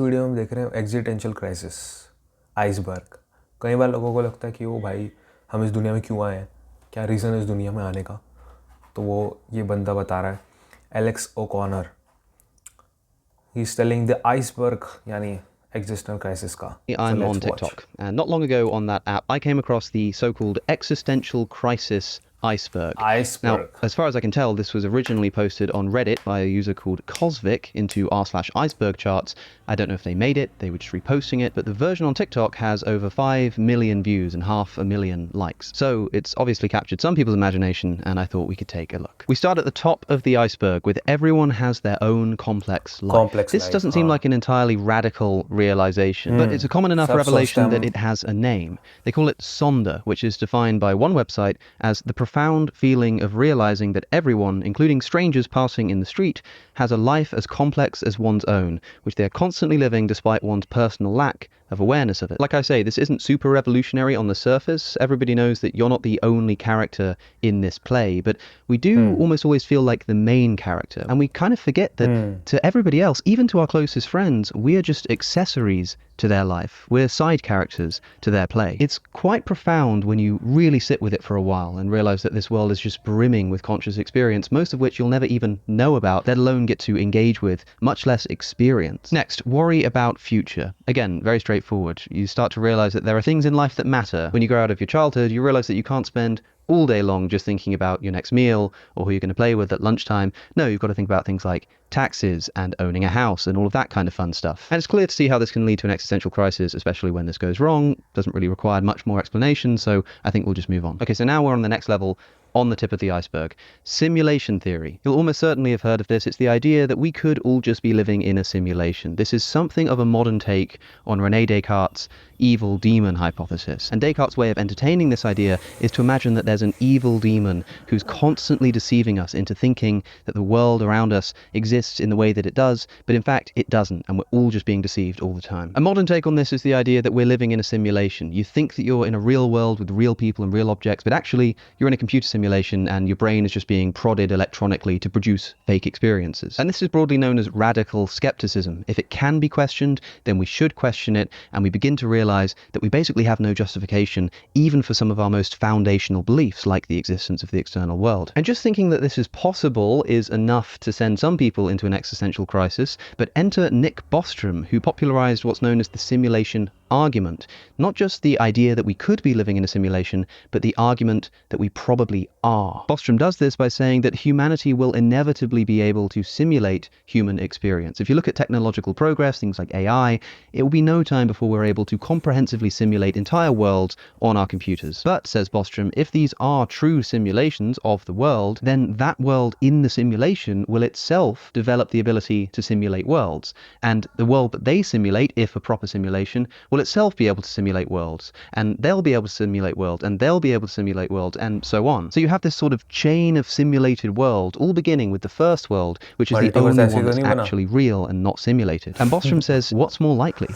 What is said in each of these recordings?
Video में देख रहे हैं एग्जिस्टेंशियल क्राइसिस, आइसबर्ग। कई बार लोगों को लगता है कि वो भाई हम इस दुनिया में क्यों आए हैं, क्या रीज़न है इस दुनिया में आने का। तो वो ये बंदा बता रहा है, Alex O'Connor, he is telling the iceberg यानी एग्जिस्टेंशियल क्राइसिस का। I'm on TikTok, and not long ago on that app, I came across the so-called existential crisis iceberg. Now, as far as I can tell, this was originally posted on Reddit by a user called Cosvic into r/iceberg charts. I don't know if they made it, they were just reposting it, but the version on TikTok has over 5 million views and 500,000 likes. So it's obviously captured some people's imagination, and I thought we could take a look. We start at the top of the iceberg with everyone has their own complex life. This doesn't seem like an entirely radical realization, but it's a common enough revelation that it has a name. They call it Sonder, which is defined by one website as the profound feeling of realizing that everyone, including strangers passing in the street, has a life as complex as one's own, which they are constantly living despite one's personal lack of awareness of it. Like I say, this isn't super revolutionary on the surface. Everybody knows that you're not the only character in this play, but we do almost always feel like the main character. And we kind of forget that to everybody else, even to our closest friends, we are just accessories to their life. We're side characters to their play. It's quite profound when you really sit with it for a while and realize that this world is just brimming with conscious experience, most of which you'll never even know about, let alone get to engage with, much less experience. Next, worry about future. Again, very straightforward. You start to realize that there are things in life that matter. When you grow out of your childhood, you realize that you can't spend all day long just thinking about your next meal or who you're going to play with at lunchtime. No, you've got to think about things like taxes and owning a house and all of that kind of fun stuff. And it's clear to see how this can lead to an existential crisis, especially when this goes wrong. Doesn't really require much more explanation, so I think we'll just move on. Okay, so now we're on the next level, on the tip of the iceberg. Simulation theory. You'll almost certainly have heard of this. It's the idea that we could all just be living in a simulation. This is something of a modern take on René Descartes' evil demon hypothesis. And Descartes' way of entertaining this idea is to imagine that there's an evil demon who's constantly deceiving us into thinking that the world around us exists in the way that it does, but in fact it doesn't, and we're all just being deceived all the time. A modern take on this is the idea that we're living in a simulation. You think that you're in a real world with real people and real objects, but actually you're in a computer simulation and your brain is just being prodded electronically to produce fake experiences. And this is broadly known as radical skepticism. If it can be questioned, then we should question it, and we begin to realize that we basically have no justification even for some of our most foundational beliefs, like the existence of the external world. And just thinking that this is possible is enough to send some people into an existential crisis, but enter Nick Bostrom, who popularized what's known as the simulation argument. Not just the idea that we could be living in a simulation, but the argument that we probably are. Bostrom does this by saying that humanity will inevitably be able to simulate human experience. If you look at technological progress, things like AI, it will be no time before we're able to comprehensively simulate entire worlds on our computers. But, says Bostrom, if these are true simulations of the world, then that world in the simulation will itself develop the ability to simulate worlds. And the world that they simulate, if a proper simulation, will itself be able to simulate worlds, and they'll be able to simulate worlds, and they'll be able to simulate worlds, and so on. So you have this sort of chain of simulated worlds, all beginning with the first world, which is the only one that's actually real and not simulated. And Bostrom says, what's more likely?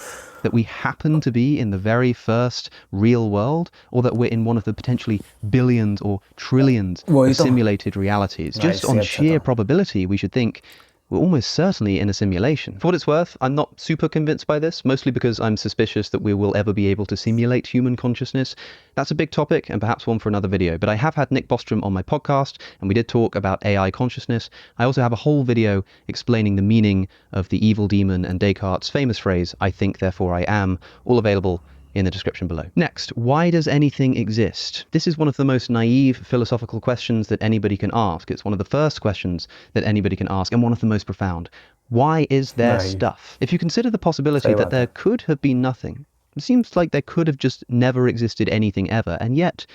That we happen to be in the very first real world, or that we're in one of the potentially billions or trillions of simulated realities? Just on sheer probability, we should think we're almost certainly in a simulation. For what it's worth, I'm not super convinced by this, mostly because I'm suspicious that we will ever be able to simulate human consciousness. That's a big topic and perhaps one for another video, but I have had Nick Bostrom on my podcast and we did talk about AI consciousness. I also have a whole video explaining the meaning of the evil demon and Descartes' famous phrase, "I think, therefore I am," all available in the description below. Next, why does anything exist? This is one of the most naive philosophical questions that anybody can ask. It's one of the first questions that anybody can ask, and one of the most profound. Why is there stuff? If you consider the possibility that there could have been nothing, it seems like there could have just never existed anything ever, and yet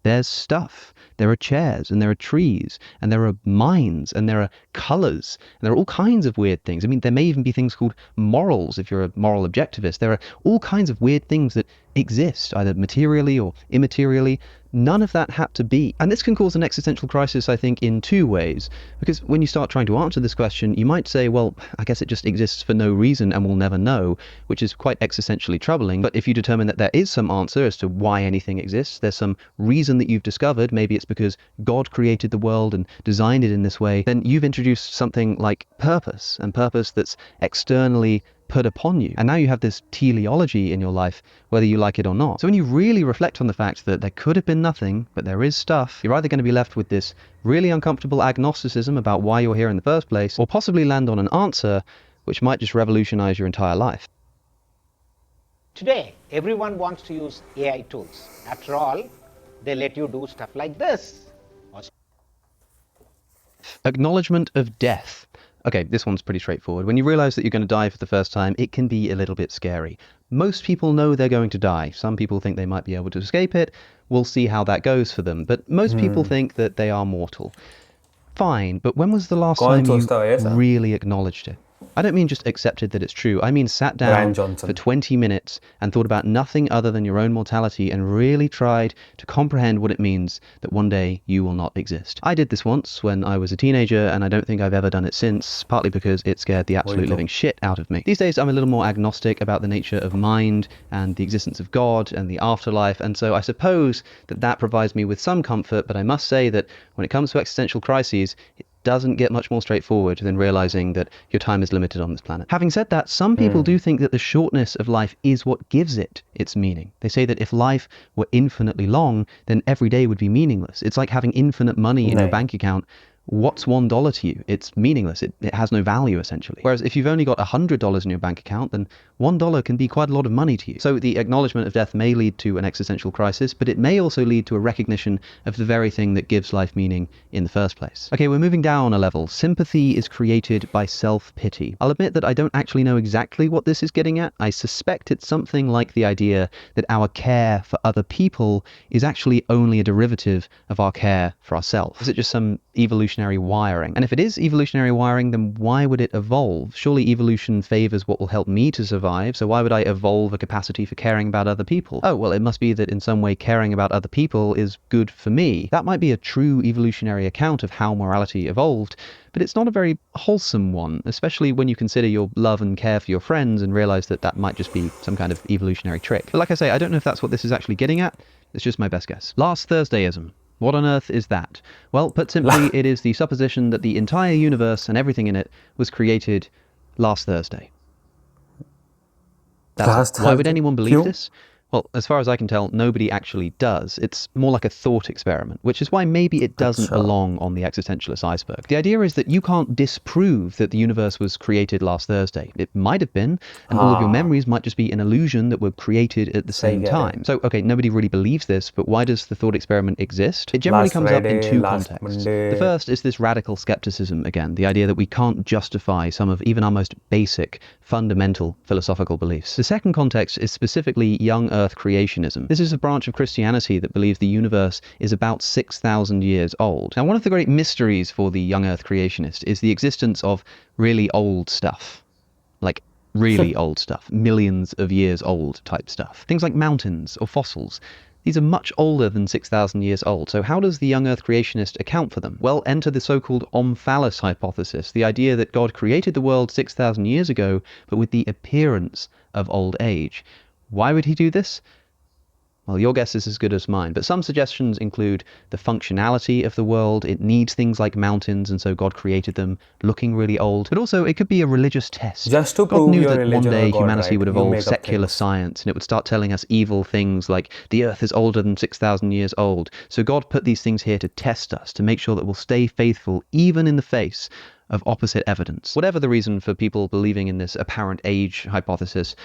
there's stuff. There are chairs, and there are trees, and there are minds, and there are colors, and there are all kinds of weird things. I mean, there may even be things called morals if you're a moral objectivist. There are all kinds of weird things that exist, either materially or immaterially. None of that had to be. And this can cause an existential crisis, I think, in two ways. Because when you start trying to answer this question, you might say, well, I guess it just exists for no reason and we'll never know, which is quite existentially troubling. But if you determine that there is some answer as to why anything exists, there's some reason that you've discovered, maybe it's because God created the world and designed it in this way, then you've introduced something like purpose, and purpose that's externally put upon you. And now you have this teleology in your life, whether you like it or not. So when you really reflect on the fact that there could have been nothing, but there is stuff, you're either going to be left with this really uncomfortable agnosticism about why you're here in the first place, or possibly land on an answer which might just revolutionize your entire life. Today, everyone wants to use AI tools. After all, they let you do stuff like this. Acknowledgement of death. Okay, this one's pretty straightforward. When you realize that you're going to die for the first time, it can be a little bit scary. Most people know they're going to die. Some people think they might be able to escape it. We'll see how that goes for them. But most people think that they are mortal. Fine, but when was the last time you really acknowledged it? I don't mean just accepted that it's true. I mean sat down for 20 minutes and thought about nothing other than your own mortality and really tried to comprehend what it means that one day you will not exist. I did this once when I was a teenager, and I don't think I've ever done it since, partly because it scared the absolute living shit out of me. These days I'm a little more agnostic about the nature of mind and the existence of God and the afterlife, and so I suppose that provides me with some comfort, but I must say that when it comes to existential crises, it doesn't get much more straightforward than realizing that your time is limited on this planet. Having said that, some people do think that the shortness of life is what gives it its meaning. They say that if life were infinitely long, then every day would be meaningless. It's like having infinite money in your bank account. What's $1 to you? It's meaningless. It has no value, essentially. Whereas if you've only got $100 in your bank account, then $1 can be quite a lot of money to you. So the acknowledgement of death may lead to an existential crisis, but it may also lead to a recognition of the very thing that gives life meaning in the first place. Okay, we're moving down a level. Sympathy is created by self-pity. I'll admit that I don't actually know exactly what this is getting at. I suspect it's something like the idea that our care for other people is actually only a derivative of our care for ourselves. Is it just some evolutionary wiring? And if it is evolutionary wiring, then why would it evolve? Surely evolution favors what will help me to survive, so why would I evolve a capacity for caring about other people? Oh, well, it must be that in some way caring about other people is good for me. That might be a true evolutionary account of how morality evolved, but it's not a very wholesome one, especially when you consider your love and care for your friends and realize that that might just be some kind of evolutionary trick. But like I say, I don't know if that's what this is actually getting at. It's just my best guess. Last Thursdayism. What on earth is that? Well, put simply, it is the supposition that the entire universe and everything in it was created last Thursday. Why would anyone believe this? Well, as far as I can tell, nobody actually does. It's more like a thought experiment, which is why maybe it doesn't belong on the existentialist iceberg. The idea is that you can't disprove that the universe was created last Thursday. It might have been, and all of your memories might just be an illusion that were created at the same time. So, okay, nobody really believes this, but why does the thought experiment exist? It generally comes up in two contexts. The first is this radical skepticism again, the idea that we can't justify some of even our most basic, fundamental philosophical beliefs. The second context is specifically young Earth creationism. This is a branch of Christianity that believes the universe is about 6,000 years old. Now, one of the great mysteries for the young Earth creationist is the existence of really old stuff. Like really old stuff. Millions of years old type stuff. Things like mountains or fossils. These are much older than 6,000 years old, so how does the young Earth creationist account for them? Well, enter the so-called omphalos hypothesis, the idea that God created the world 6,000 years ago, but with the appearance of old age. Why would he do this? Well, your guess is as good as mine, but some suggestions include the functionality of the world. It needs things like mountains, and so God created them looking really old. But also, it could be a religious test. Just to God prove knew your that religion one day or God, humanity right? would You evolve make up secular things. science, and it would start telling us evil things like the Earth is older than 6,000 years old. So God put these things here to test us, to make sure that we'll stay faithful even in the face of opposite evidence. Whatever the reason for people believing in this apparent age hypothesis,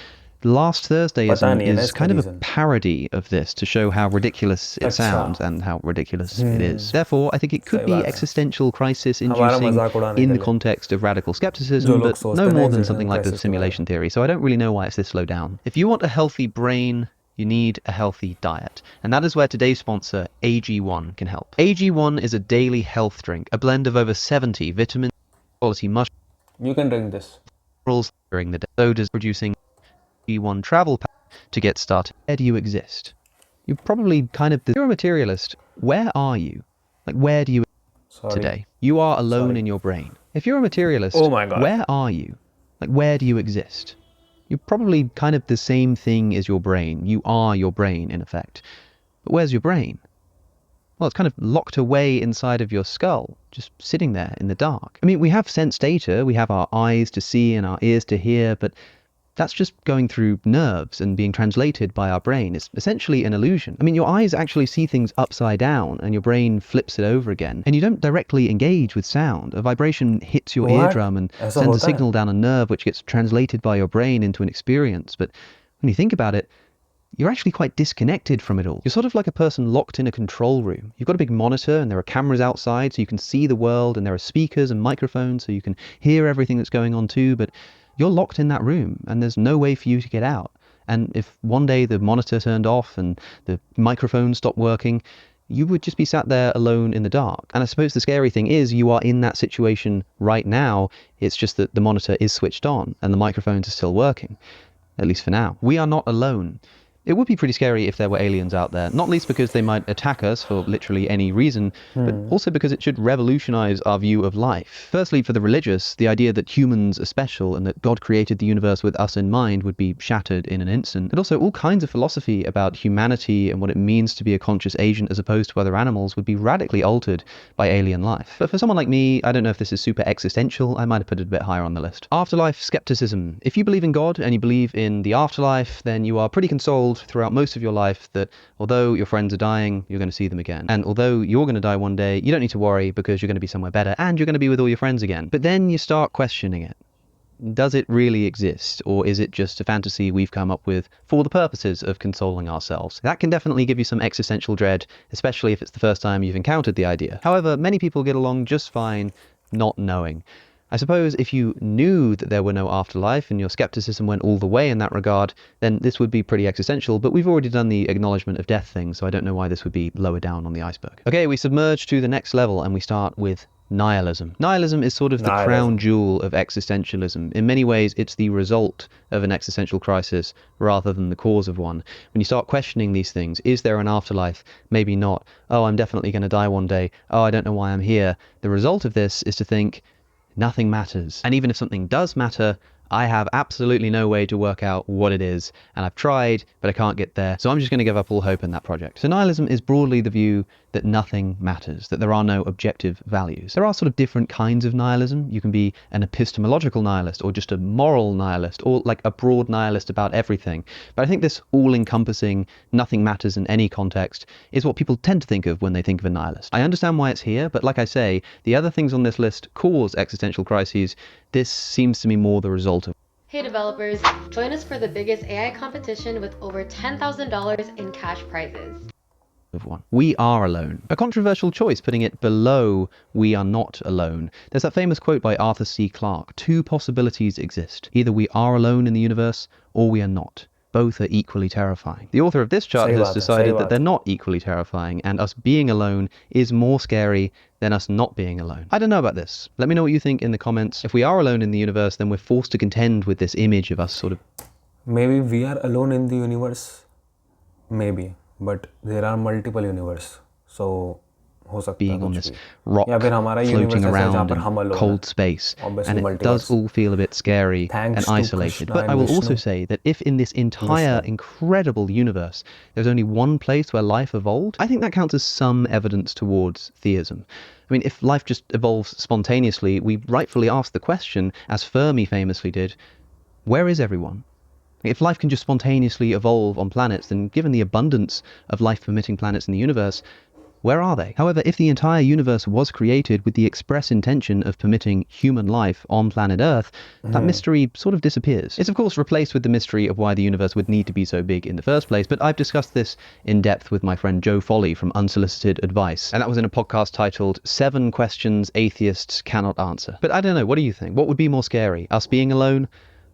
Last Thursdayism is kind of a parody of this to show how ridiculous it sounds and how ridiculous it is. Therefore, I think it could be existential crisis inducing in the context of radical skepticism, but no more than something like the simulation theory, so I don't really know why it's this low down. If you want a healthy brain, you need a healthy diet. And that is where today's sponsor, AG1, can help. AG1 is a daily health drink, a blend of over 70 vitamin quality mushrooms. You can drink this During the day. So does producing AG1 travel pack to get started. Where do you exist? You're probably kind of... If you're a materialist, where are you? Like, where do you today? You are alone in your brain. If you're a materialist, where are you? Like, where do you exist? You're probably kind of the same thing as your brain. You are your brain, in effect. But where's your brain? Well, it's kind of locked away inside of your skull, just sitting there in the dark. I mean, we have sense data, we have our eyes to see and our ears to hear, but That's just going through nerves and being translated by our brain. It's essentially an illusion. I mean, your eyes actually see things upside down and your brain flips it over again. And you don't directly engage with sound. A vibration hits your eardrum and sends a signal down a nerve which gets translated by your brain into an experience. But when you think about it, you're actually quite disconnected from it all. You're sort of like a person locked in a control room. You've got a big monitor and there are cameras outside so you can see the world, and there are speakers and microphones so you can hear everything that's going on too, but you're locked in that room and there's no way for you to get out. And if one day the monitor turned off and the microphone stopped working, you would just be sat there alone in the dark. And I suppose the scary thing is you are in that situation right now. It's just that the monitor is switched on and the microphones are still working, at least for now. We are not alone. It would be pretty scary if there were aliens out there, not least because they might attack us for literally any reason, but also because it should revolutionize our view of life. Firstly, for the religious, the idea that humans are special and that God created the universe with us in mind would be shattered in an instant. And also all kinds of philosophy about humanity and what it means to be a conscious agent as opposed to other animals would be radically altered by alien life. But for someone like me, I don't know if this is super existential, I might have put it a bit higher on the list. Afterlife skepticism. If you believe in God and you believe in the afterlife, then you are pretty consoled throughout most of your life that although your friends are dying, you're going to see them again. And although you're going to die one day, you don't need to worry because you're going to be somewhere better and you're going to be with all your friends again. But then you start questioning it. Does it really exist, or is it just a fantasy we've come up with for the purposes of consoling ourselves? That can definitely give you some existential dread, especially if it's the first time you've encountered the idea. However, many people get along just fine not knowing. I suppose if you knew that there were no afterlife and your skepticism went all the way in that regard, then this would be pretty existential, but we've already done the acknowledgement of death thing, so I don't know why this would be lower down on the iceberg. Okay, we submerge to the next level and we start with nihilism. Nihilism is sort of the crown jewel of existentialism. In many ways, it's the result of an existential crisis rather than the cause of one. When you start questioning these things, is there an afterlife? Maybe not. Oh, I'm definitely going to die one day. Oh, I don't know why I'm here. The result of this is to think, nothing matters. And even if something does matter, I have absolutely no way to work out what it is, and I've tried, but I can't get there, so I'm just going to give up all hope in that project. So nihilism is broadly the view that nothing matters, that there are no objective values. There are sort of different kinds of nihilism. You can be an epistemological nihilist, or just a moral nihilist, or like a broad nihilist about everything. But I think this all-encompassing nothing matters in any context is what people tend to think of when they think of a nihilist. I understand why it's here, but like I say, the other things on this list cause existential crises. This seems to me more the result of. Hey developers, join us for the biggest AI competition with over $10,000 in cash prizes. Of one. We are alone. A controversial choice, putting it below we are not alone. There's that famous quote by Arthur C. Clarke: two possibilities exist. Either we are alone in the universe or we are not. Both are equally terrifying. The author of this chart has decided that they're not equally terrifying, and us being alone is more scary than us not being alone. I don't know about this. Let me know what you think in the comments. If we are alone in the universe, then we're forced to contend with this image of us sort of... Maybe we are alone in the universe. Maybe. But there are multiple universes. So... being on this rock floating around in cold space, and it does all feel a bit scary and isolated. But I will also say that if in this entire incredible universe there's only one place where life evolved, I think that counts as some evidence towards theism. I mean, if life just evolves spontaneously, we rightfully ask the question, as Fermi famously did, where is everyone? If life can just spontaneously evolve on planets, then given the abundance of life-permitting planets in the universe, where are they? However, if the entire universe was created with the express intention of permitting human life on planet Earth, that mystery sort of disappears. It's of course replaced with the mystery of why the universe would need to be so big in the first place, but I've discussed this in depth with my friend Joe Foley from Unsolicited Advice, and that was in a podcast titled 7 Questions Atheists Cannot Answer. But I don't know, what do you think? What would be more scary? Us being alone?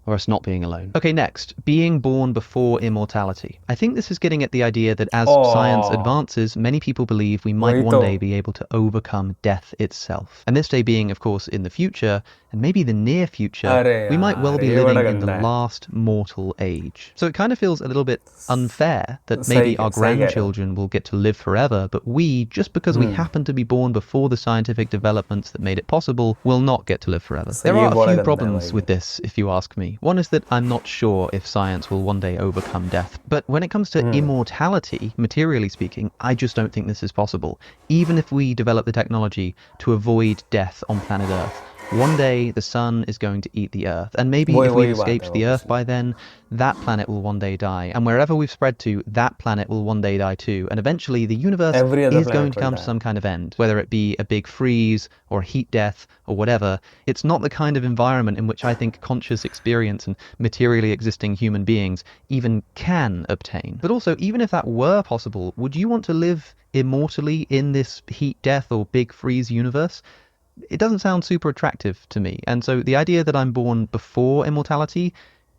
Or us not being alone? Okay, next, being born before immortality. I think this is getting at the idea that as science advances, many people believe we might one day be able to overcome death itself. And this day being, of course, in the future, and maybe the near future, we might well be living in the last mortal age. So it kind of feels a little bit unfair that maybe our grandchildren will get to live forever, but we, just because we happen to be born before the scientific developments that made it possible, will not get to live forever. There are a few problems with this, if you ask me. One is that I'm not sure if science will one day overcome death. But when it comes to immortality, materially speaking, I just don't think this is possible. Even if we develop the technology to avoid death on planet Earth, One day the sun is going to eat the earth, and maybe if we've escaped the earth by then, that planet will one day die, and wherever we've spread to, that planet will one day die too, and eventually the universe is going to come to some kind of end, whether it be a big freeze or a heat death or whatever. It's not the kind of environment in which I think conscious experience and materially existing human beings even can obtain. But also, even if that were possible, would you want to live immortally in this heat death or big freeze universe? It doesn't sound super attractive to me, and so the idea that I'm born before immortality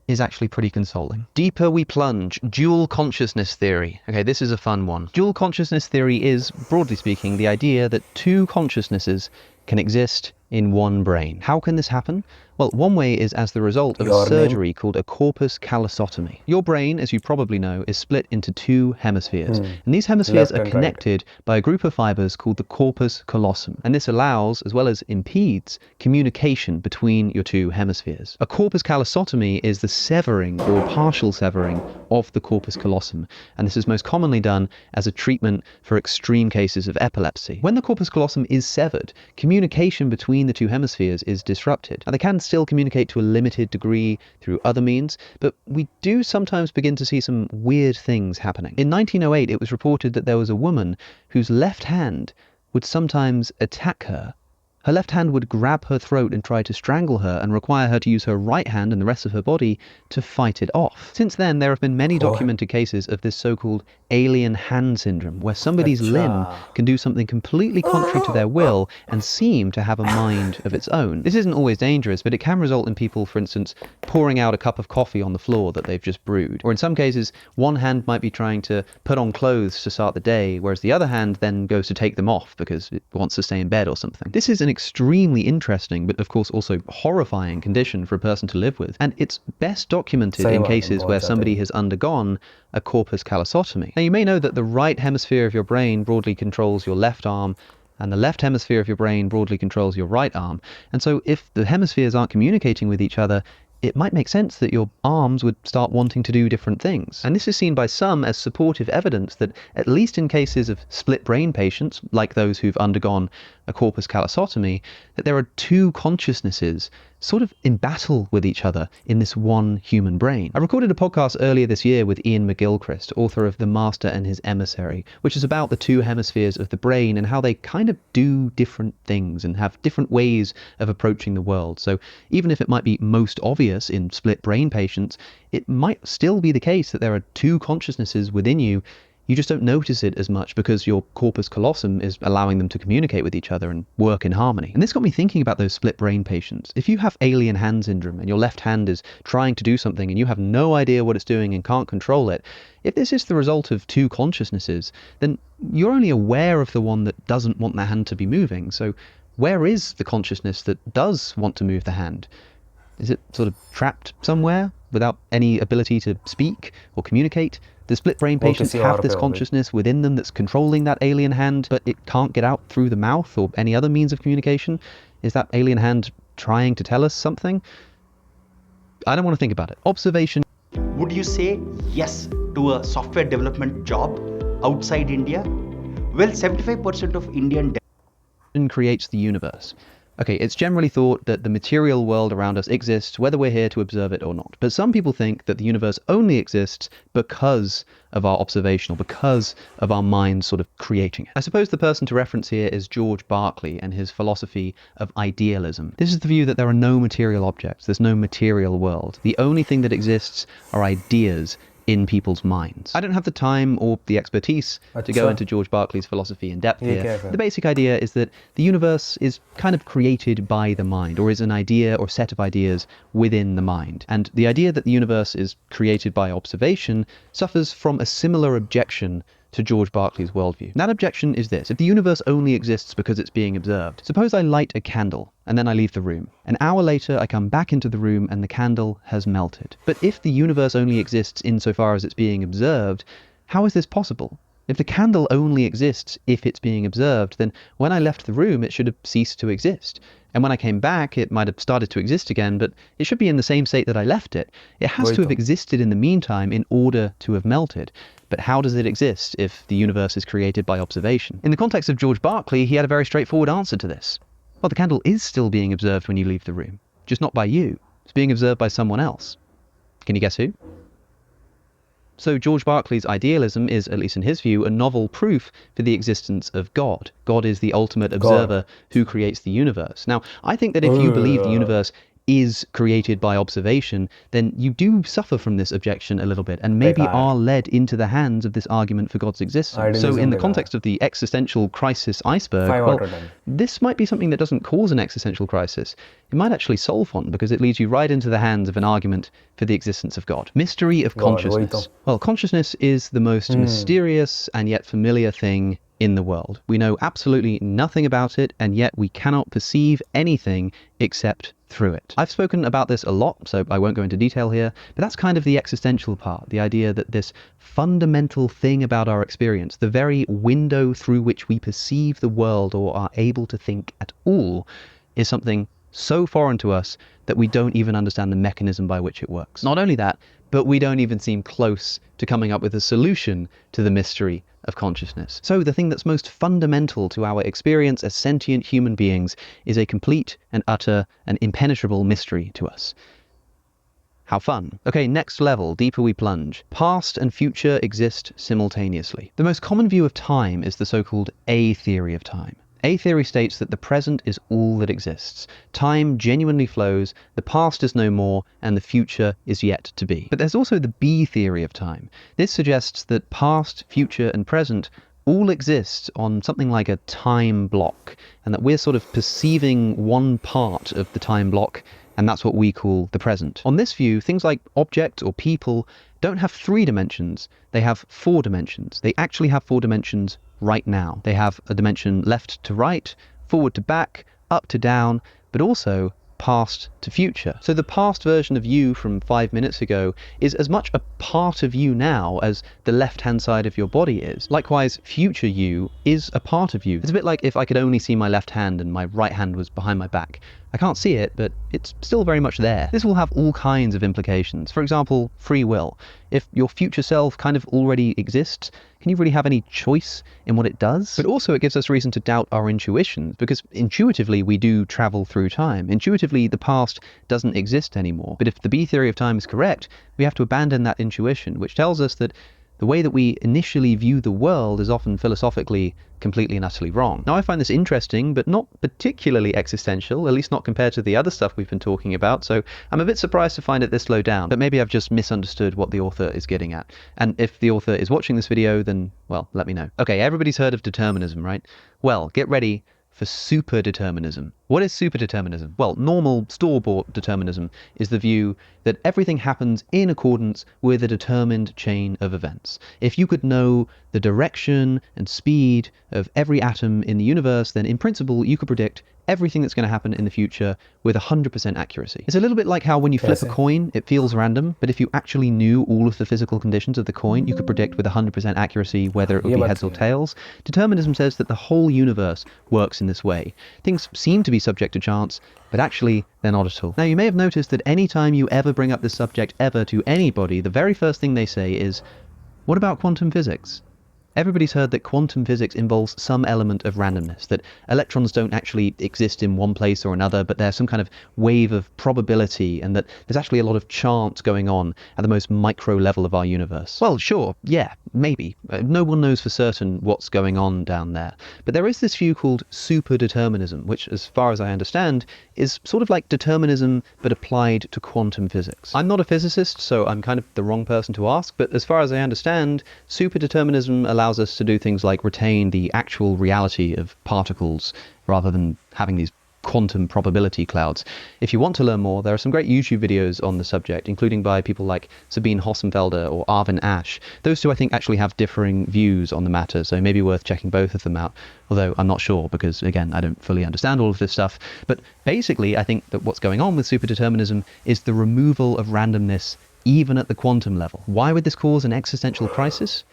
is actually pretty consoling. Deeper we plunge. Dual consciousness theory. Okay, this is a fun one. Dual consciousness theory is, broadly speaking, the idea that two consciousnesses can exist in one brain. How can this happen? Well, one way is as the result of a surgery called a corpus callosotomy. Your brain, as you probably know, is split into two hemispheres. And these hemispheres are connected by a group of fibers called the corpus callosum. And this allows, as well as impedes, communication between your two hemispheres. A corpus callosotomy is the severing or partial severing of the corpus callosum. And this is most commonly done as a treatment for extreme cases of epilepsy. When the corpus callosum is severed, communication between the two hemispheres is disrupted. Now, they can still communicate to a limited degree through other means, but we do sometimes begin to see some weird things happening. In 1908, it was reported that there was a woman whose left hand would sometimes attack her. Her left hand would grab her throat and try to strangle her and require her to use her right hand and the rest of her body to fight it off. Since then, there have been many documented cases of this so-called alien hand syndrome, where somebody's limb can do something completely contrary to their will and seem to have a mind of its own. This isn't always dangerous, but it can result in people, for instance, pouring out a cup of coffee on the floor that they've just brewed. Or in some cases, one hand might be trying to put on clothes to start the day, whereas the other hand then goes to take them off because it wants to stay in bed or something. This is an extremely interesting, but of course also horrifying condition for a person to live with. And it's best documented in cases where somebody has undergone a corpus callosotomy. Now, you may know that the right hemisphere of your brain broadly controls your left arm, and the left hemisphere of your brain broadly controls your right arm. And so if the hemispheres aren't communicating with each other, it might make sense that your arms would start wanting to do different things. And this is seen by some as supportive evidence that, at least in cases of split brain patients, like those who've undergone a corpus callosotomy, that there are two consciousnesses sort of in battle with each other in this one human brain. I recorded a podcast earlier this year with Ian McGilchrist, author of The Master and His Emissary, which is about the two hemispheres of the brain and how they kind of do different things and have different ways of approaching the world. So even if it might be most obvious in split brain patients, it might still be the case that there are two consciousnesses within you. You just don't notice it as much because your corpus callosum is allowing them to communicate with each other and work in harmony. And this got me thinking about those split brain patients. If you have alien hand syndrome and your left hand is trying to do something and you have no idea what it's doing and can't control it, if this is the result of two consciousnesses, then you're only aware of the one that doesn't want the hand to be moving. So where is the consciousness that does want to move the hand? Is it sort of trapped somewhere without any ability to speak or communicate? The split brain patients have this consciousness within them that's controlling that alien hand, but it can't get out through the mouth or any other means of communication. Is that alien hand trying to tell us something? I don't want to think about it. Observation. Would you say yes to a software development job outside India? Well, 75% of Indian creates the universe. Okay, it's generally thought that the material world around us exists whether we're here to observe it or not. But some people think that the universe only exists because of our observation or because of our minds sort of creating it. I suppose the person to reference here is George Berkeley and his philosophy of idealism. This is the view that there are no material objects, there's no material world. The only thing that exists are ideas in people's minds. I don't have the time or the expertise to go into George Berkeley's philosophy in depth here. The basic idea is that the universe is kind of created by the mind, or is an idea or set of ideas within the mind. And the idea that the universe is created by observation suffers from a similar objection to George Berkeley's worldview. That objection is this: if the universe only exists because it's being observed, suppose I light a candle and then I leave the room. An hour later, I come back into the room and the candle has melted. But if the universe only exists insofar as it's being observed, how is this possible? If the candle only exists if it's being observed, then when I left the room, it should have ceased to exist. And when I came back, it might have started to exist again, but it should be in the same state that I left it. It has to have existed in the meantime in order to have melted. But how does it exist if the universe is created by observation? In the context of George Berkeley, he had a very straightforward answer to this. Well, the candle is still being observed when you leave the room, just not by you. It's being observed by someone else. Can you guess who? So George Berkeley's idealism is, at least in his view, a novel proof for the existence of God. God is the ultimate observer who creates the universe. Now, I think that if you believe the universe is created by observation, then you do suffer from this objection a little bit, and maybe are led into the hands of this argument for God's existence. So in the context of the existential crisis iceberg, well, this might be something that doesn't cause an existential crisis. It might actually solve one, because it leads you right into the hands of an argument for the existence of God. Mystery of consciousness. Well, consciousness is the most mysterious and yet familiar thing in the world. We know absolutely nothing about it, and yet we cannot perceive anything except through it. I've spoken about this a lot, so I won't go into detail here, but that's kind of the existential part, the idea that this fundamental thing about our experience, the very window through which we perceive the world or are able to think at all, is something so foreign to us that we don't even understand the mechanism by which it works. Not only that, but we don't even seem close to coming up with a solution to the mystery of consciousness. So the thing that's most fundamental to our experience as sentient human beings is a complete and utter and impenetrable mystery to us. How fun. Okay, next level, deeper we plunge. Past and future exist simultaneously. The most common view of time is the so-called A theory of time. A theory states that the present is all that exists. Time genuinely flows, the past is no more, and the future is yet to be. But there's also the B theory of time. This suggests that past, future, and present all exist on something like a time block, and that we're sort of perceiving one part of the time block, and that's what we call the present. On this view, things like objects or people don't have 3 dimensions, they have 4 dimensions. They actually have 4 dimensions right now. They have a dimension left to right, forward to back, up to down, but also past to future. So the past version of you from 5 minutes ago is as much a part of you now as the left-hand side of your body is. Likewise, future you is a part of you. It's a bit like if I could only see my left hand and my right hand was behind my back. I can't see it, but it's still very much there. This will have all kinds of implications. For example, free will. If your future self kind of already exists, can you really have any choice in what it does? But also it gives us reason to doubt our intuitions, because intuitively we do travel through time. Intuitively the past doesn't exist anymore. But if the B theory of time is correct, we have to abandon that intuition, which tells us that the way that we initially view the world is often philosophically completely and utterly wrong. Now I find this interesting, but not particularly existential, at least not compared to the other stuff we've been talking about, so I'm a bit surprised to find it this low down, but maybe I've just misunderstood what the author is getting at. And if the author is watching this video, then, well, let me know. Okay, everybody's heard of determinism, right? Well, get ready for superdeterminism. What is superdeterminism? Well, normal store-bought determinism is the view that everything happens in accordance with a determined chain of events. If you could know the direction and speed of every atom in the universe, then in principle you could predict everything that's going to happen in the future with 100% accuracy. It's a little bit like how when you flip a coin, it feels random, but if you actually knew all of the physical conditions of the coin, you could predict with 100% accuracy whether it would be heads or tails. Determinism says that the whole universe works in this way. Things seem to be subject to chance, but actually they're not at all. Now you may have noticed that any time you ever bring up this subject ever to anybody, the very first thing they say is, what about quantum physics? Everybody's heard that quantum physics involves some element of randomness, that electrons don't actually exist in one place or another, but there's some kind of wave of probability, and that there's actually a lot of chance going on at the most micro level of our universe. Well, sure, yeah, maybe. No one knows for certain what's going on down there. But there is this view called superdeterminism, which, as far as I understand, is sort of like determinism but applied to quantum physics. I'm not a physicist, so I'm kind of the wrong person to ask, but as far as I understand, superdeterminism allows us to do things like retain the actual reality of particles rather than having these quantum probability clouds. If you want to learn more, there are some great YouTube videos on the subject, including by people like Sabine Hossenfelder or Arvin Ash. Those two I think actually have differing views on the matter, so maybe worth checking both of them out, although I'm not sure because, again, I don't fully understand all of this stuff. But basically, I think that what's going on with superdeterminism is the removal of randomness even at the quantum level. Why would this cause an existential crisis?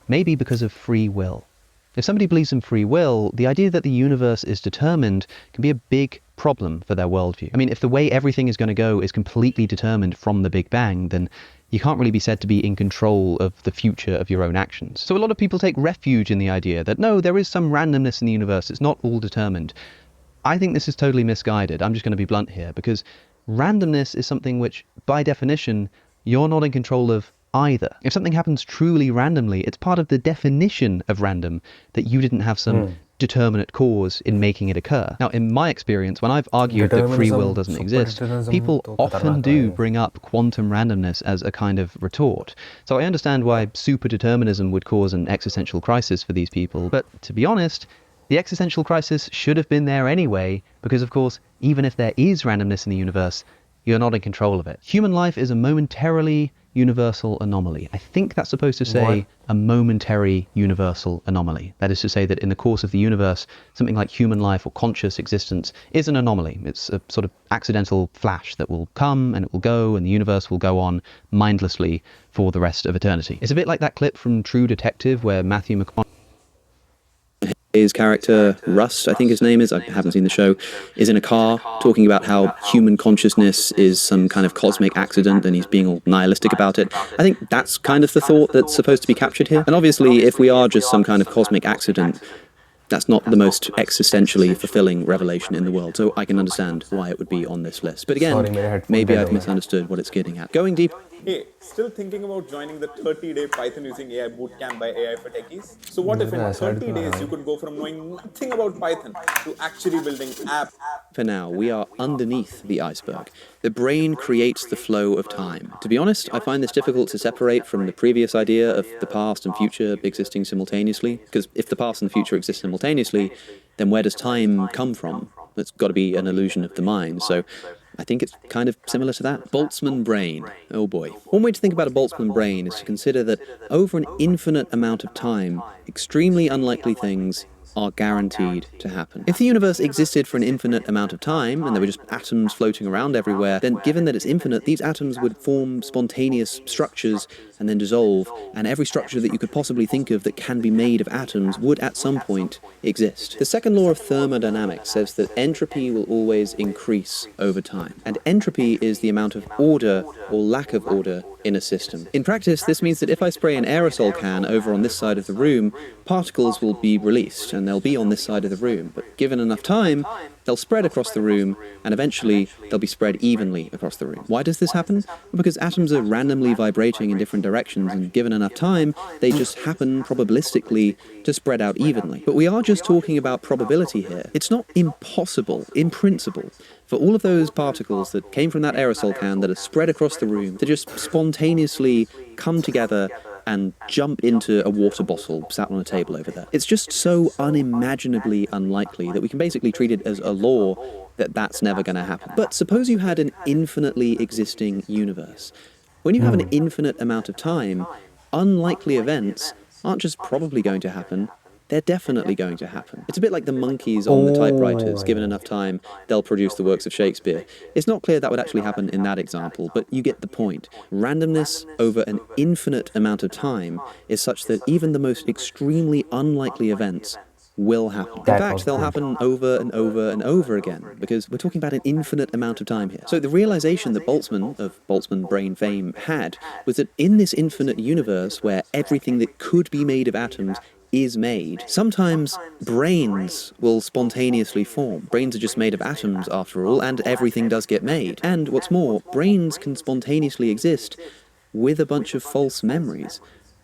Maybe because of free will. If somebody believes in free will, the idea that the universe is determined can be a big problem for their worldview. I mean, if the way everything is going to go is completely determined from the Big Bang, then you can't really be said to be in control of the future of your own actions. So a lot of people take refuge in the idea that no, there is some randomness in the universe, it's not all determined. I think this is totally misguided. I'm just going to be blunt here, because randomness is something which, by definition, you're not in control of either. If something happens truly randomly, it's part of the definition of random that you didn't have some determinate cause in making it occur. Now, in my experience, when I've argued that free will doesn't exist, people often do bring up quantum randomness as a kind of retort. So I understand why superdeterminism would cause an existential crisis for these people, but to be honest, the existential crisis should have been there anyway, because of course, even if there is randomness in the universe, you're not in control of it. Human life is a momentarily universal anomaly. I think that's supposed to say a momentary universal anomaly. That is to say that in the course of the universe, something like human life or conscious existence is an anomaly. It's a sort of accidental flash that will come and it will go, and the universe will go on mindlessly for the rest of eternity. It's a bit like that clip from True Detective where Matthew McConaughey, his character, Rust, I think his name is, I haven't seen the show, is in a car talking about how human consciousness is some kind of cosmic accident and he's being all nihilistic about it. I think that's kind of the thought that's supposed to be captured here. And obviously, if we are just some kind of cosmic accident, that's not the most existentially fulfilling revelation in the world, so I can understand why it would be on this list. But again, maybe I've misunderstood what it's getting at. Going deep. Hey, still thinking about joining the 30-day Python using AI bootcamp by AI for Techies? So what if in 30 days you could go from knowing nothing about Python to actually building apps? For now, we are underneath the iceberg. The brain creates the flow of time. To be honest, I find this difficult to separate from the previous idea of the past and future existing simultaneously, because if the past and the future exist simultaneously, then where does time come from? It's got to be an illusion of the mind, so I think it's kind of similar to that. Boltzmann brain. Oh boy. One way to think about a Boltzmann brain is to consider that over an infinite amount of time, extremely unlikely things are guaranteed to happen. If the universe existed for an infinite amount of time, and there were just atoms floating around everywhere, then given that it's infinite, these atoms would form spontaneous structures and then dissolve, and every structure that you could possibly think of that can be made of atoms would at some point exist. The second law of thermodynamics says that entropy will always increase over time, and entropy is the amount of order or lack of order in a system. In practice, this means that if I spray an aerosol can over on this side of the room, particles will be released, and they'll be on this side of the room, but given enough time, they'll spread across the room, and eventually they'll be spread evenly across the room. Why does this happen? Well, because atoms are randomly vibrating in different directions, and given enough time, they just happen probabilistically to spread out evenly. But we are just talking about probability here. It's not impossible, in principle, for all of those particles that came from that aerosol can that are spread across the room to just spontaneously come together and jump into a water bottle sat on a table over there. It's just so unimaginably unlikely that we can basically treat it as a law that that's never going to happen. But suppose you had an infinitely existing universe. When you have an infinite amount of time, unlikely events aren't just probably going to happen, they're definitely going to happen. It's a bit like the monkeys on the typewriters. Given enough time, they'll produce the works of Shakespeare. It's not clear that would actually happen in that example, but you get the point. Randomness over an infinite amount of time is such that even the most extremely unlikely events will happen. In fact, they'll happen over and over and over again, because we're talking about an infinite amount of time here. So the realization that Boltzmann, of Boltzmann brain fame, had was that in this infinite universe where everything that could be made of atoms is made, sometimes brains will spontaneously form. Brains are just made of atoms, after all, and everything does get made. And what's more, brains can spontaneously exist with a bunch of false memories.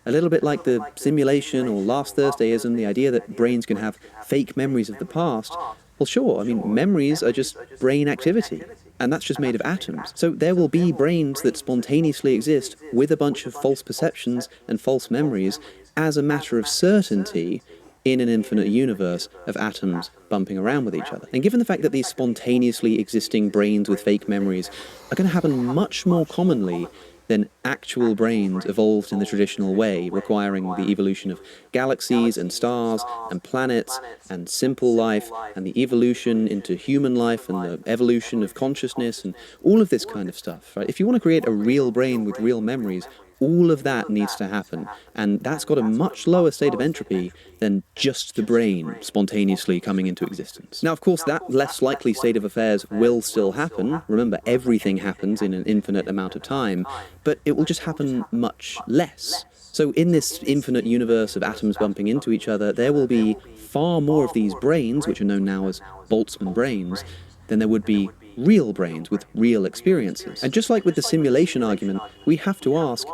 A little bit like the simulation or last Thursdayism, the idea that brains can have fake memories of the past. Well, sure, I mean, memories are just brain activity, and that's just made of atoms. So there will be brains that spontaneously exist with a bunch of false perceptions and false memories as a matter of certainty in an infinite universe of atoms bumping around with each other. And given the fact that these spontaneously existing brains with fake memories are going to happen much more commonly than actual brains evolved in the traditional way, requiring the evolution of galaxies and stars and planets and simple life and the evolution into human life and the evolution of consciousness and all of this kind of stuff, right? If you want to create a real brain with real memories, all of that needs to happen, and that's got a much lower state of entropy than just the brain spontaneously coming into existence. Now, of course, that less likely state of affairs will still happen. Remember, everything happens in an infinite amount of time, but it will just happen much less. So in this infinite universe of atoms bumping into each other, there will be far more of these brains, which are known now as Boltzmann brains, than there would be real brains with real experiences. And just like with the simulation argument, we have to ask,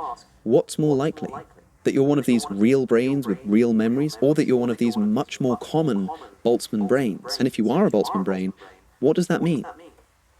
what's more likely? That you're one of these real brains with real memories, or that you're one of these much more common Boltzmann brains? And if you are a Boltzmann brain, what does that mean?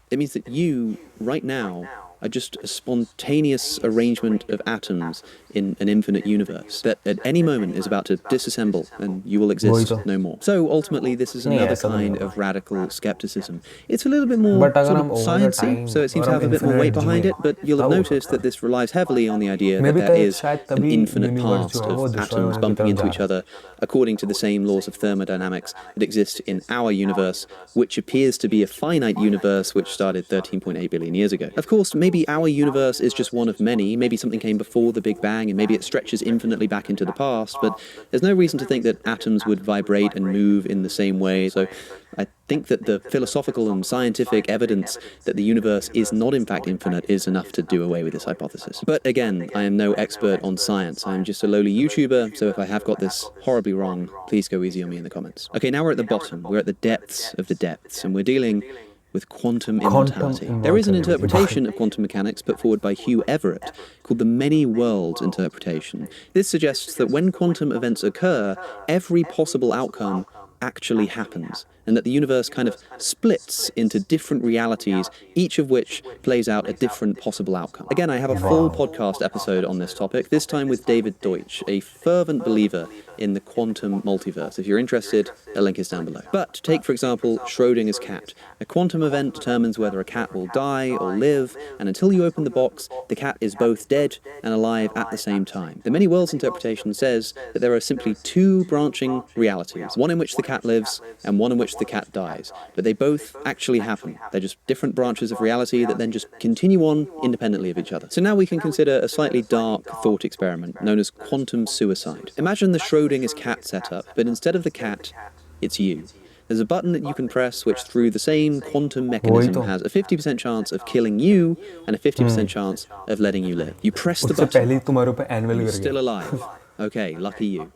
It means that you, right now, are just a spontaneous arrangement of atoms in an infinite universe that at any moment is about to disassemble and you will exist no more. So ultimately this is another kind of radical skepticism. It's a little bit more sort of sciencey, so it seems to have a bit more weight behind it, but you'll have noticed that this relies heavily on the idea that there is an infinite past of atoms bumping into each other according to the same laws of thermodynamics that exist in our universe, which appears to be a finite universe which started 13.8 billion years ago. Of course, maybe our universe is just one of many, maybe something came before the Big Bang and maybe it stretches infinitely back into the past, but there's no reason to think that atoms would vibrate and move in the same way. So I think that the philosophical and scientific evidence that the universe is not in fact infinite is enough to do away with this hypothesis. But again, I am no expert on science. I'm just a lowly YouTuber, so if I have got this horribly wrong, please go easy on me in the comments. Okay, now we're at the bottom. We're at the depths of the depths, and we're dealing with quantum immortality. There is an interpretation of quantum mechanics put forward by Hugh Everett called the many worlds interpretation. This suggests that when quantum events occur, every possible outcome actually happens, and that the universe kind of splits into different realities, each of which plays out a different possible outcome. Again, I have a full podcast episode on this topic, this time with David Deutsch, a fervent believer in the quantum multiverse. If you're interested, a link is down below. But take, for example, Schrödinger's cat. A quantum event determines whether a cat will die or live, and until you open the box, the cat is both dead and alive at the same time. The many worlds interpretation says that there are simply two branching realities, one in which the cat lives and one in which the cat dies, but they both actually happen. They're just different branches of reality that then just continue on independently of each other. So now we can consider a slightly dark thought experiment known as quantum suicide. Imagine the Schrödinger's cat setup, but instead of the cat, it's you. There's a button that you can press which through the same quantum mechanism has a 50% chance of killing you and a 50% chance of letting you live. You press the button, you're still alive. Okay, lucky you.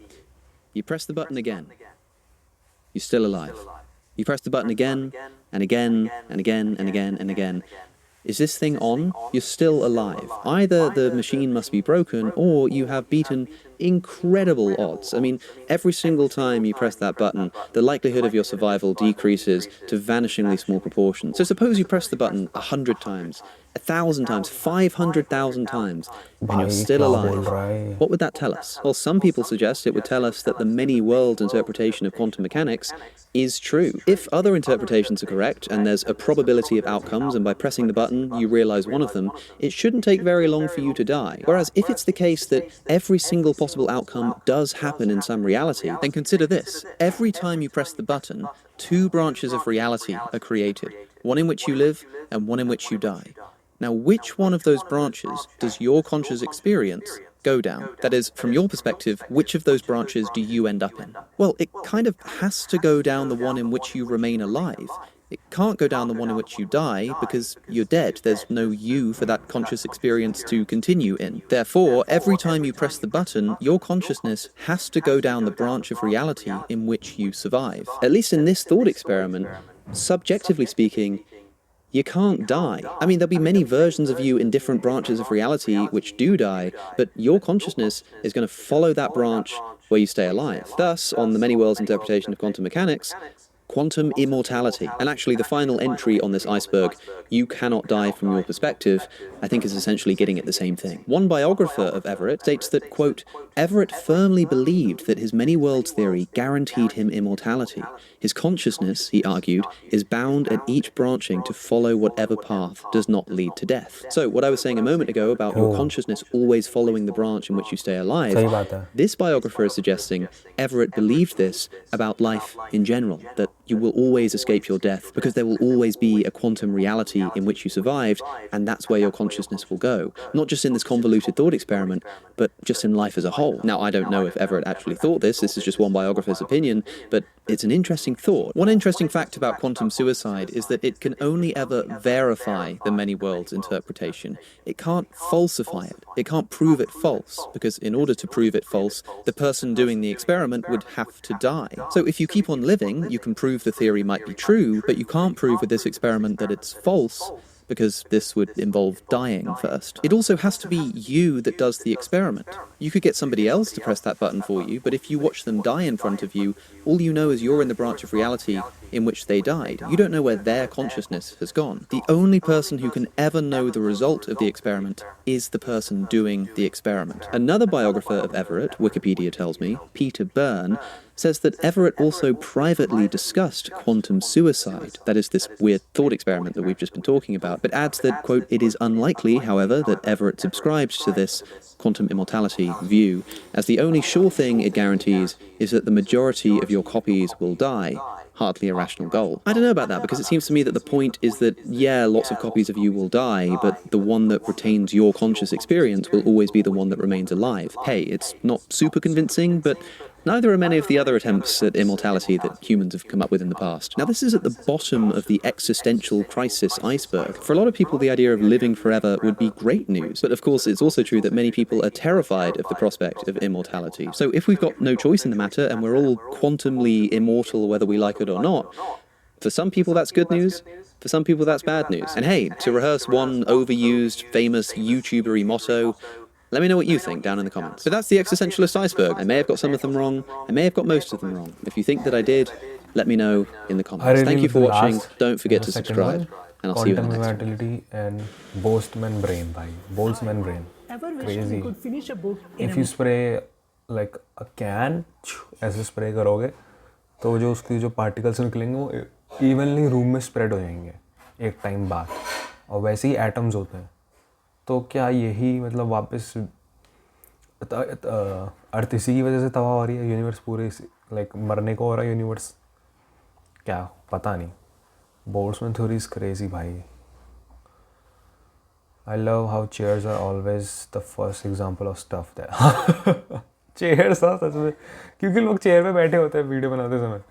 You press the button again. You're still alive. You press the button again, and again, and again, and again, and again. Is this thing on? You're still alive. Either the machine must be broken, or you have beaten incredible odds. I mean, every single time you press that button, the likelihood of your survival decreases to vanishingly small proportions. So suppose you press the button 100 times, 1,000 times, 500,000 times, and you're still alive. What would that tell us? Well, some people suggest it would tell us that the many worlds interpretation of quantum mechanics is true. If other interpretations are correct, and there's a probability of outcomes, and by pressing the button you realize one of them, it shouldn't take very long for you to die. Whereas if it's the case that every single possible outcome does happen in some reality, then consider this. Every time you press the button, two branches of reality are created, one in which you live and one in which you die. Now, which one of those branches does your conscious experience go down? That is, from your perspective, which of those branches do you end up in? Well, it kind of has to go down the one in which you remain alive. It can't go down the one in which you die, because you're dead. There's no you for that conscious experience to continue in. Therefore, every time you press the button, your consciousness has to go down the branch of reality in which you survive. At least in this thought experiment, subjectively speaking, you can't die. I mean, there'll be many versions of you in different branches of reality which do die, but your consciousness is going to follow that branch where you stay alive. Thus, on the many worlds interpretation of quantum mechanics, quantum immortality, and actually the final entry on this iceberg, you cannot die from your perspective, I think is essentially getting at the same thing. One biographer of Everett states that, quote, Everett firmly believed that his many worlds theory guaranteed him immortality. His consciousness, he argued, is bound at each branching to follow whatever path does not lead to death. So what I was saying a moment ago about your consciousness always following the branch in which you stay alive, this biographer is suggesting Everett believed this about life in general, that you will always escape your death because there will always be a quantum reality in which you survived, and that's where your consciousness will go. Not just in this convoluted thought experiment, but just in life as a whole. Now, I don't know if Everett actually thought this is just one biographer's opinion, but it's an interesting thought. One interesting fact about quantum suicide is that it can only ever verify the many worlds interpretation. It can't falsify it. It can't prove it false, because in order to prove it false, the person doing the experiment would have to die. So if you keep on living, you can prove the theory might be true, but you can't prove with this experiment that it's false, because this would involve dying first. It also has to be you that does the experiment. You could get somebody else to press that button for you, but if you watch them die in front of you, all you know is you're in the branch of reality in which they died. You don't know where their consciousness has gone. The only person who can ever know the result of the experiment is the person doing the experiment. Another biographer of Everett, Wikipedia tells me, Peter Byrne, says that Everett also privately discussed quantum suicide, that is this weird thought experiment that we've just been talking about, but adds that, quote, it is unlikely, however, that Everett subscribed to this quantum immortality view, as the only sure thing it guarantees is that the majority of your copies will die. Hardly a rational goal. I don't know about that, because it seems to me that the point is that, yeah, lots of copies of you will die, but the one that retains your conscious experience will always be the one that remains alive. Hey, it's not super convincing, but neither are many of the other attempts at immortality that humans have come up with in the past. Now, this is at the bottom of the existential crisis iceberg. For a lot of people, the idea of living forever would be great news. But of course, it's also true that many people are terrified of the prospect of immortality. So if we've got no choice in the matter and we're all quantumly immortal whether we like it or not, for some people that's good news, for some people that's bad news. And hey, to rehearse one overused, famous YouTuber-y motto, let me know what you think down in the comments. But that's the existentialist iceberg. I may have got some of them wrong, I may have got most of them wrong. If you think that I did, let me know in the comments. Thank you for watching, don't forget to subscribe, and I'll see you in the next one. Quantum immortality and Boltzmann brain, bhai. Boltzmann brain. Crazy. If you spray like a can, ऐसे spray करोगे, तो जो उसकी जो particles निकलेंगे वो evenly room में spread हो जाएंगे एक टाइम बाद, और वैसे ही atoms होते हैं. तो क्या यही मतलब वापस अर्थ इसी की वजह से तबाह हो रही है, यूनिवर्स पूरे लाइक मरने को हो रहा है यूनिवर्स, क्या पता नहीं. बोल्ट्जमैन थ्योरी इज क्रेजी भाई. I love how chairs are always the first example of stuff that chairs था सच में, क्योंकि लोग चेयर पे बैठे होते हैं वीडियो बनाते समय.